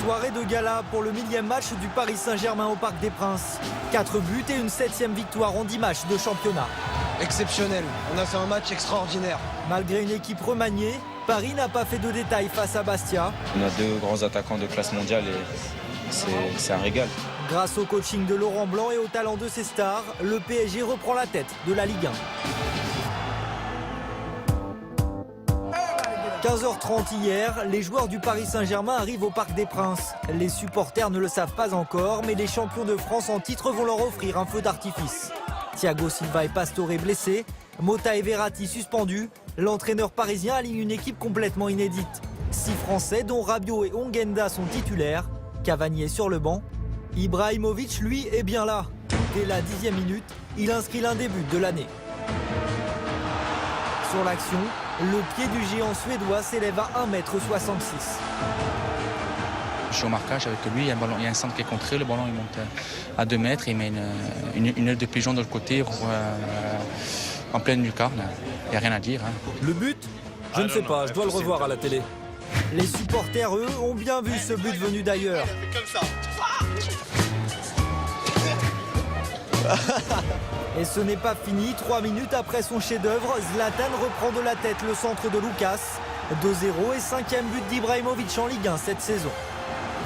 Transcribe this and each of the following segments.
Soirée de gala pour le 1000e match du Paris Saint-Germain au Parc des Princes. 4 buts et une 7e victoire en 10 matchs de championnat. Exceptionnel, on a fait un match extraordinaire. Malgré une équipe remaniée, Paris n'a pas fait de détails face à Bastia. On a deux grands attaquants de classe mondiale et c'est un régal. Grâce au coaching de Laurent Blanc et au talent de ses stars, le PSG reprend la tête de la Ligue 1. 15h30 hier, les joueurs du Paris Saint-Germain arrivent au Parc des Princes. Les supporters ne le savent pas encore, mais les champions de France en titre vont leur offrir un feu d'artifice. Thiago Silva et Pastore blessés, Mota et Verratti suspendus. L'entraîneur parisien aligne une équipe complètement inédite. 6 Français, dont Rabiot et Ongenda, sont titulaires. Cavani est sur le banc. Ibrahimovic, lui, est bien là. Dès la 10e minute, il inscrit l'un des buts de l'année. Sur l'action, le pied du géant suédois s'élève à 1,66 m. Je suis au marquage avec lui, il y a un centre qui est contré, le ballon il monte à 2 mètres, il met une aile de pigeon de l'autre côté en pleine lucarne. Il n'y a rien à dire. Le but ? Je ne sais pas, je dois le revoir à la télé. Les supporters, eux, ont bien vu ce but venu d'ailleurs. Et ce n'est pas fini. 3 minutes après son chef-d'œuvre, Zlatan reprend de la tête le centre de Lucas. 2-0 et 5e but d'Ibrahimovic en Ligue 1 cette saison.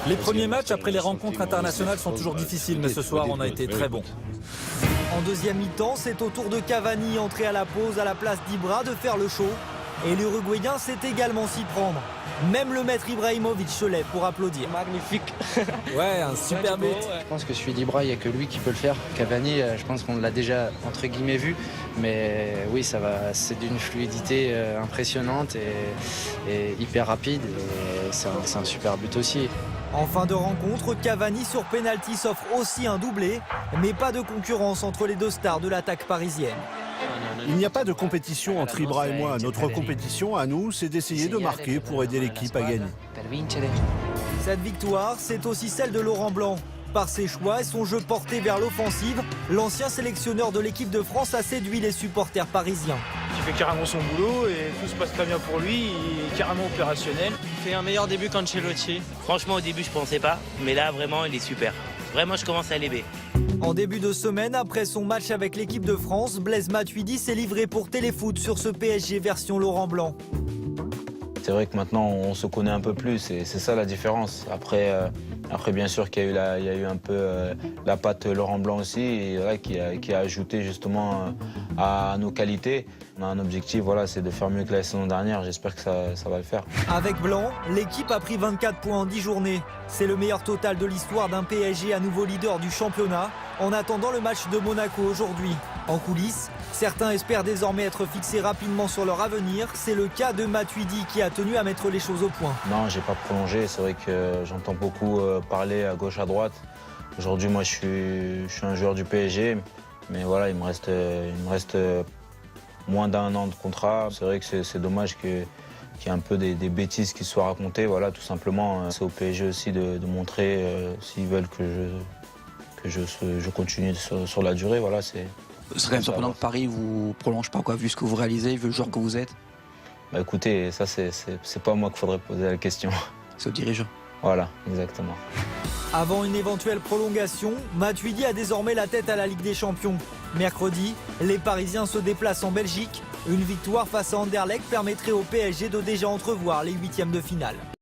Les premiers matchs après les rencontres internationales sont toujours difficiles, mais ce soir on a été très bons. En deuxième mi-temps, c'est au tour de Cavani, entré à la pause à la place d'Ibra, de faire le show. Et l'Uruguayen sait également s'y prendre. Même le maître Ibrahimovic se lève pour applaudir. Magnifique. Ouais, un super but. Je pense que celui d'Ibra, il n'y a que lui qui peut le faire. Cavani, je pense qu'on l'a déjà entre guillemets vu. Mais oui, c'est d'une fluidité impressionnante et hyper rapide. Et c'est un super but aussi. En fin de rencontre, Cavani sur pénalty s'offre aussi un doublé. Mais pas de concurrence entre les deux stars de l'attaque parisienne. Il n'y a pas de compétition entre Ibra et moi. Notre compétition à nous, c'est d'essayer de marquer pour aider l'équipe à gagner. Cette victoire, c'est aussi celle de Laurent Blanc. Par ses choix et son jeu porté vers l'offensive, l'ancien sélectionneur de l'équipe de France a séduit les supporters parisiens. Il fait carrément son boulot et tout se passe très bien pour lui, il est carrément opérationnel. Il fait un meilleur début qu'Ancelotti. Franchement, au début, je pensais pas, mais là, vraiment, il est super. Vraiment, je commence à l'aimer. En début de semaine, après son match avec l'équipe de France, Blaise Matuidi s'est livré pour Téléfoot sur ce PSG version Laurent Blanc. C'est vrai que maintenant on se connaît un peu plus et c'est ça la différence. Après bien sûr qu'il y a eu un peu la patte Laurent Blanc aussi et, voilà, qui a ajouté justement à nos qualités. On a un objectif, voilà, c'est de faire mieux que la saison dernière. J'espère que ça va le faire. Avec Blanc, l'équipe a pris 24 points en 10 journées. C'est le meilleur total de l'histoire d'un PSG à nouveau leader du championnat, en attendant le match de Monaco aujourd'hui. En coulisses, certains espèrent désormais être fixés rapidement sur leur avenir. C'est le cas de Matuidi qui a tenu à mettre les choses au point. Non, j'ai pas prolongé. C'est vrai que j'entends beaucoup parler à gauche, à droite. Aujourd'hui, moi, je suis un joueur du PSG, mais voilà, il me reste moins d'1 an de contrat. C'est vrai que c'est dommage qu'il y ait un peu des bêtises qui se soient racontées. Voilà, tout simplement, c'est au PSG aussi de montrer s'ils veulent que je continue sur la durée. Voilà, c'est quand même surprenant que Paris vous prolonge pas, quoi, vu ce que vous réalisez, vu le joueur que vous êtes. Bah écoutez, ça c'est pas moi qu'il faudrait poser la question. C'est au dirigeant. Voilà, exactement. Avant une éventuelle prolongation, Matuidi a désormais la tête à la Ligue des Champions. Mercredi, les Parisiens se déplacent en Belgique. Une victoire face à Anderlecht permettrait au PSG de déjà entrevoir les 8e de finale.